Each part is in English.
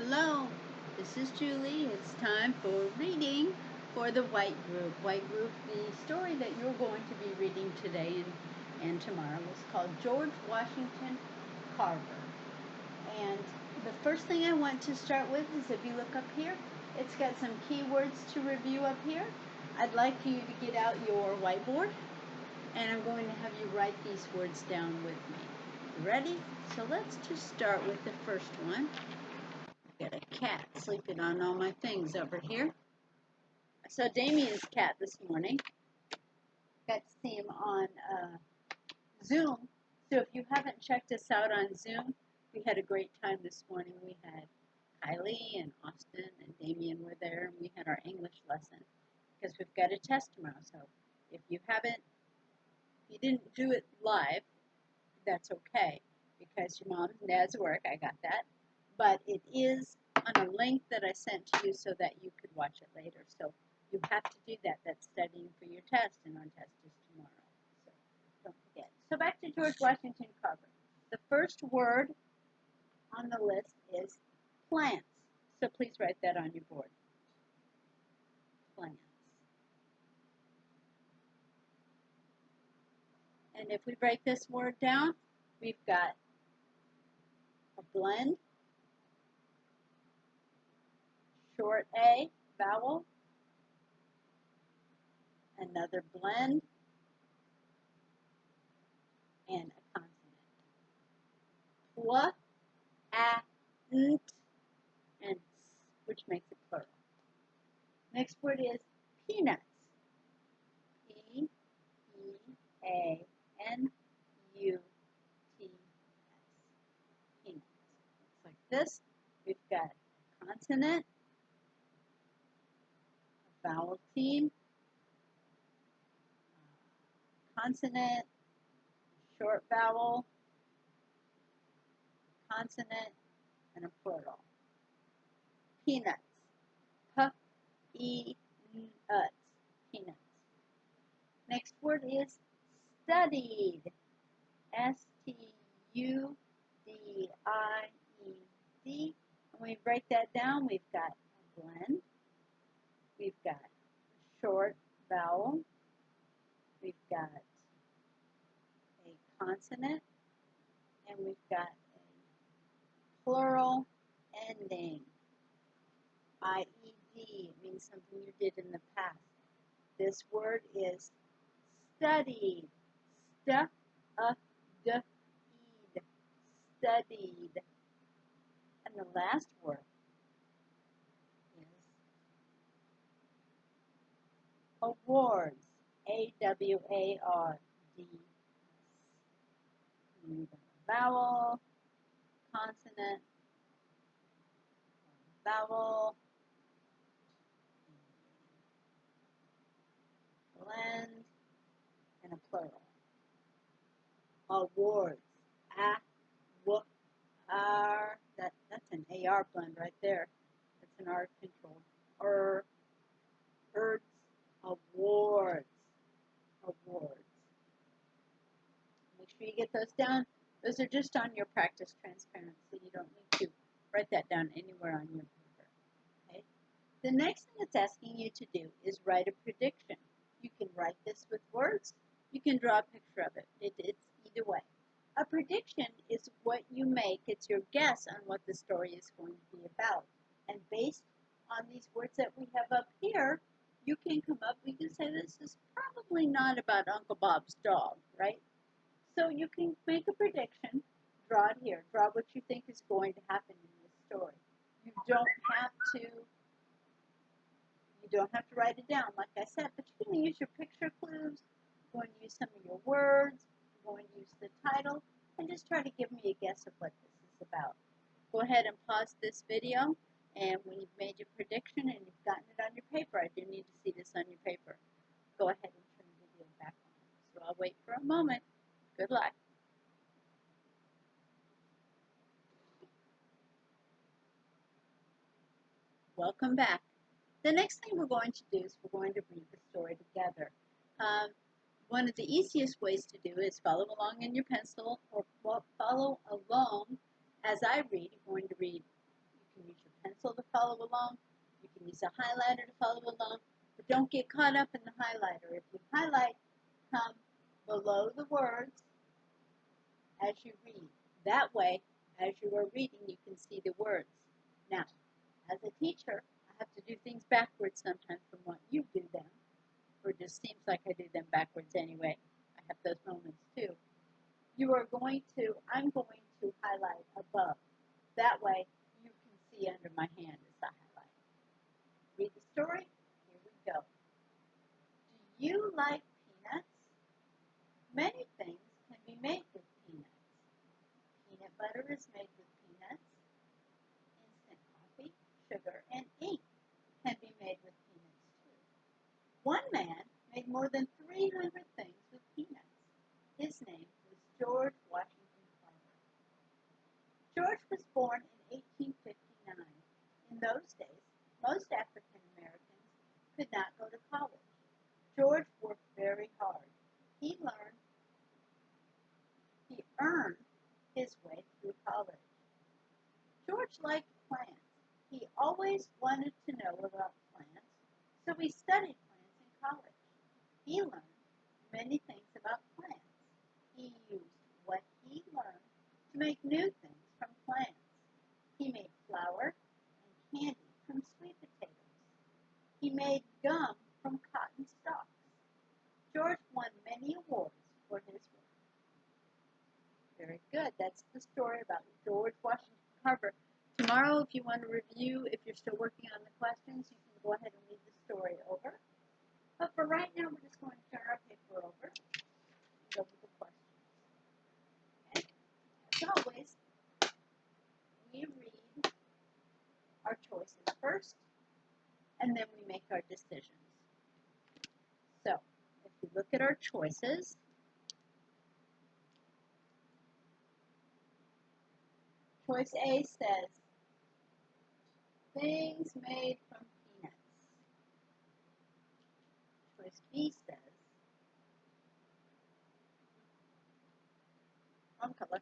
Hello, this is Julie. It's time for reading for the White Group. White Group, the story that you're going to be reading today and tomorrow is called George Washington Carver. And the first thing I want to start with is if you look up here, it's got some keywords to review up here. I'd like for you to get out your whiteboard, and I'm going to have you write these words down with me. Ready? So let's just start with the first one. Got a cat sleeping on all my things over here. I saw Damien's cat this morning. Got to see him on Zoom. So if you haven't checked us out on Zoom, we had a great time this morning. We had Kylie and Austin and Damien were there, and we had our English lesson because we've got a test tomorrow. So if you didn't do it live, that's okay because your mom and dad's work. I got that. But it is on a link that I sent to you so that you could watch it later. So you have to do that. That's studying for your test, and our test is tomorrow. So don't forget. So back to George Washington Carver. The first word on the list is plants. So please write that on your board. Plants. And if we break this word down, we've got a blend, short A, vowel, another blend, and a consonant. Pla, a, nt, and s, which makes it plural. Next word is peanuts. P-E-A-N-U-T-S. Peanuts. Looks like this. We've got consonant, vowel team, consonant, short vowel, consonant, and a plural. Peanuts. P-E-Nuts. Peanuts. Next word is studied. S-T-U-D-I-E-D. When we break that down, we've got a blend, we've got a short vowel, we've got a consonant, and we've got a plural ending. I-E-D means something you did in the past. This word is studied. Studied. Studied. And the last word is awards. A-W-A-R-D-S. Vowel, consonant, vowel, blend, and a plural. Awards. A-W-R. That's an A-R blend right there. That's an R control. Words. Awards. Awards. Make sure you get those down. Those are just on your practice transparency. You don't need to write that down anywhere on your paper. Okay? The next thing it's asking you to do is write a prediction. You can write this with words. You can draw a picture of it. It's either way. A prediction is what you make. It's your guess on what the story is going to be about. And based on these words that we have up here, you can come up, we can say this is probably not about Uncle Bob's dog, right? So you can make a prediction, draw it here, draw what you think is going to happen in this story. You don't have to write it down, like I said, but you can use your picture clues, you're going to use some of your words, you're going to use the title, and just try to give me a guess of what this is about. Go ahead and pause this video, and when you've made your prediction and you've gotten it on your paper, I do need to see this on your paper, go ahead and turn the video back on. So I'll wait for a moment. Good luck. Welcome back. The next thing we're going to do is we're going to read the story together. One of the easiest ways to do is follow along in your pencil or follow along as I read. You're going to read, you can use your follow along. You can use a highlighter to follow along, but don't get caught up in the highlighter. If you highlight, come below the words as you read. That way, as you are reading, you can see the words. Now, as a teacher, I have to do things backwards sometimes from what you do them, or it just seems like I do them backwards anyway. I have those moments too. I'm going to highlight above. That way, you can see under my hand as I highlight. Read the story. Here we go. Do you like peanuts? Many things can be made with peanuts. Peanut butter is made with peanuts. Instant coffee, sugar, and ink can be made with peanuts too. One man made more than 300 things with peanuts. His name was George Washington Carver. George was born in 1859. In those days, most African Americans could not go to college. George worked very hard. He earned his way through college. George liked plants. He always wanted to know about plants, so he studied plants in college. He learned many things about plants. He used what he learned to make new things from plants. He made flour and candy from sweet potatoes. He made gum from cotton stalks. George won many awards for his work. Very good. That's the story about George Washington Carver. Tomorrow, if you want to review, if you're still working on the questions, you can go ahead and read the story over. But for right now, we're just going to turn our paper over and go with the questions. Okay? As always, we read our choices first, and then we make our decisions. So, if you look at our choices, choice A says, things made from peanuts. Choice B says, wrong color.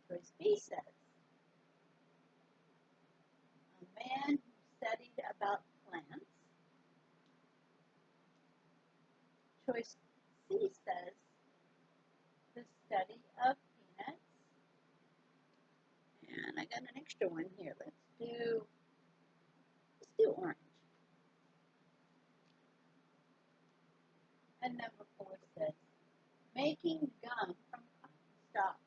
Choice B says, a man who studied about plants. Choice C says, the study of peanuts. And I got an extra one here. Let's do orange. And number 4 says, making gum from cotton stalks.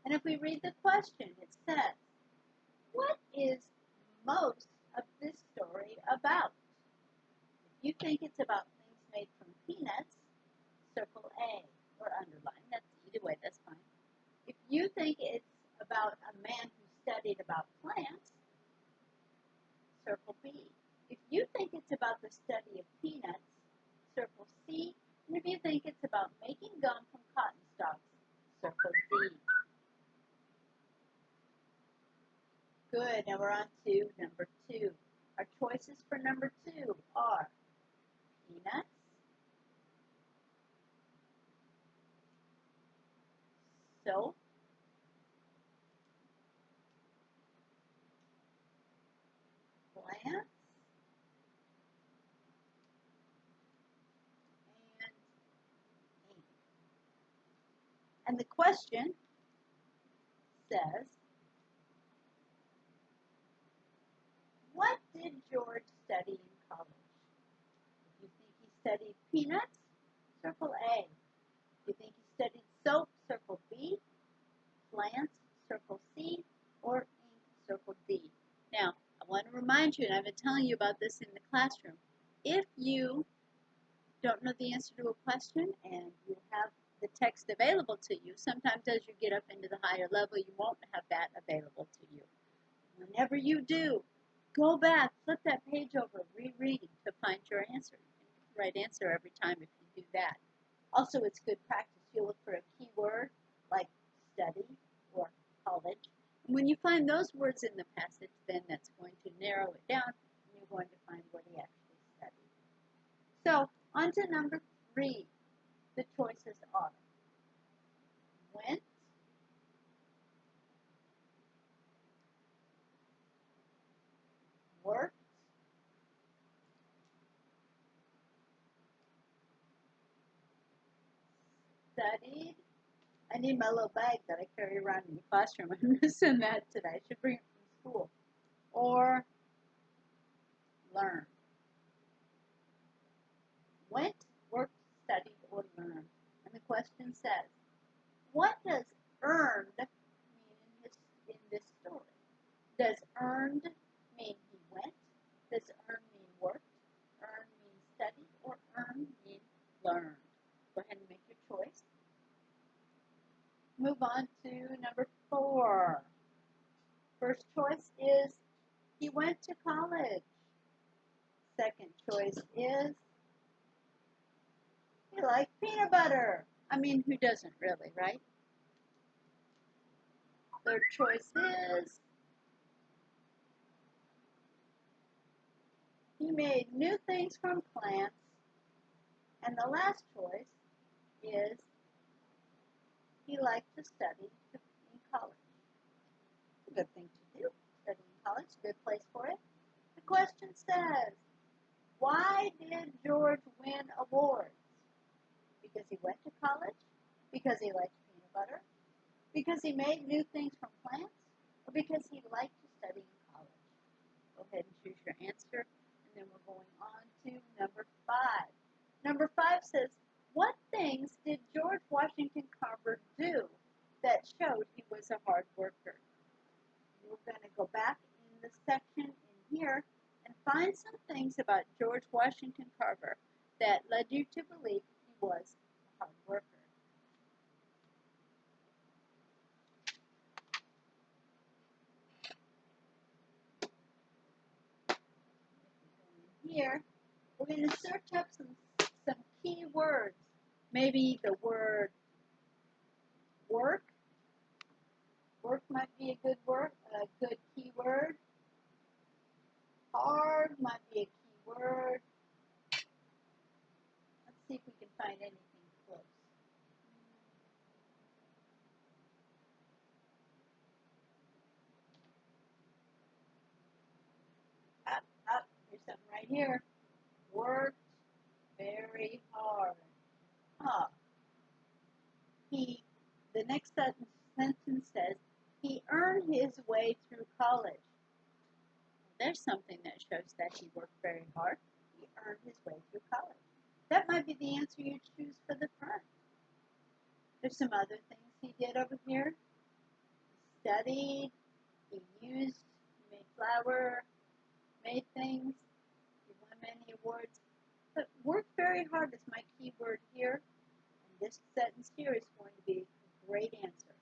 And if we read the question, it says, what is most of this story about? If you think it's about things made from peanuts, circle A or underline. That's either way, that's fine. If you think it's about a man who studied about plants, circle B. If you think it's about the study of peanuts, circle C. And if you think it's about making gum from cotton stalks, circle D. Good, now we're on to number 2. Our choices for number 2 are peanuts, soap, plants, and ink. And the question says, what did George study in college? If you think he studied peanuts, circle A. If you think he studied soap, circle B. Plants, circle C. Or ink, circle D. Now, I want to remind you, and I've been telling you about this in the classroom, if you don't know the answer to a question and you have the text available to you, sometimes as you get up into the higher level, you won't have that available to you. Whenever you do, go back, flip that page over, rereading to find your answer. You can get the right answer every time if you do that. Also, it's good practice. You'll look for a keyword like study or college. And when you find those words in the passage, then that's going to narrow it down, and you're going to find what he actually studied. So, on to number 3. The choices are went, studied. I need my little bag that I carry around in the classroom. I'm missing that today. I should bring it from school. Or learn. Went, worked, studied, or learned. And the question says, what does earned mean in this story? Does earned mean he went? Does earn mean worked? Earn mean studied? Or earn mean learned? Go ahead and make your choice. Move on to number 4. First choice is he went to college. Second choice is he liked peanut butter. I mean, who doesn't really, right? Third choice is he made new things from plants. And the last choice is he liked to study in college. It's a good thing to do. Study in college, a good place for it. The question says, why did George win awards? Because he went to college? Because he liked peanut butter? Because he made new things from plants? Or because he liked to study in college? Go ahead and choose your answer. And then we're going on to number 5. Number 5 says, what things did George Washington Carver do that showed he was a hard worker? We're going to go back in the section in here and find some things about George Washington Carver that led you to believe he was a hard worker. Here, we're going to search up some key words. Maybe the word work. Work might be a good key word. Hard might be a key word. Let's see if we can find anything close. Up. Here's something right here. Worked very hard. The next sentence says, he earned his way through college. There's something that shows that he worked very hard. He earned his way through college. That might be the answer you choose for the front. There's some other things he did over here. He studied, he made flour, made things, he won many awards. But worked very hard is my key word here. And this sentence here is going to be a great answer.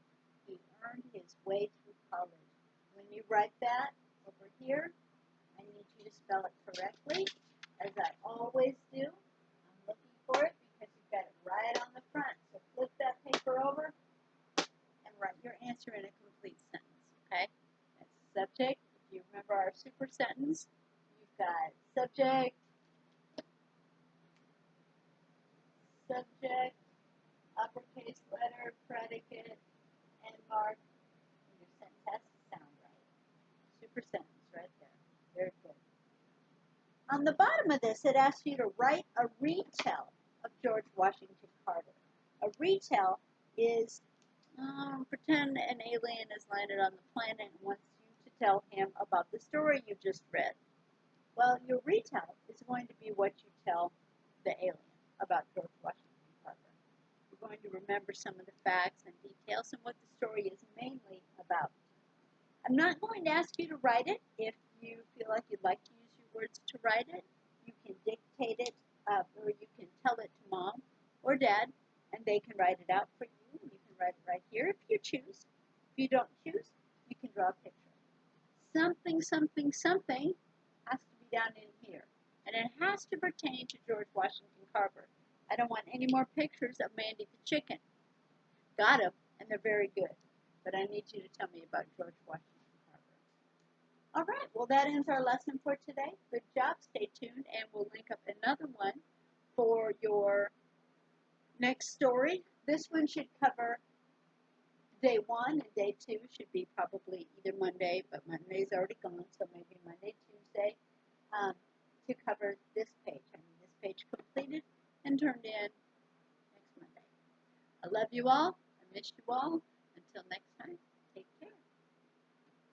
He earned his way through college. When you write that over here, I need you to spell it correctly, as I always do. I'm looking for it because you've got it right on the front. So flip that paper over and write your answer in a complete sentence, okay? That's subject. If you remember our super sentence, you've got subject, uppercase letter, predicate, and mark. And your sentence has to sound right. Super sentence right there. Very good. On the bottom of this, it asks you to write a retell of George Washington Carver. A retell is, pretend an alien has landed on the planet and wants you to tell him about the story you just read. Well, your retell is going to be what you tell the alien about George Washington Carver. You're going to remember some of the facts and details and what the story is mainly about. I'm not going to ask you to write it. If you feel like you'd like to use your words to write it, you can dictate it, or you can tell it to mom or dad, and they can write it out for you. And you can write it right here if you choose. If you don't choose, you can draw a picture. Something, something, something has to be down in here. And it has to pertain to George Washington Carver. I don't want any more pictures of Mandy the chicken. Got them, and they're very good. But I need you to tell me about George Washington Carver. All right, well, that ends our lesson for today. Good job. Stay tuned, and we'll link up another one for your next story. This one should cover day 1, and day 2 should be probably either Monday, but Monday's already gone, so maybe Monday, Tuesday, to cover this page. I mean, this page completed and turned in next Monday. I love you all. I miss you all. Until next time.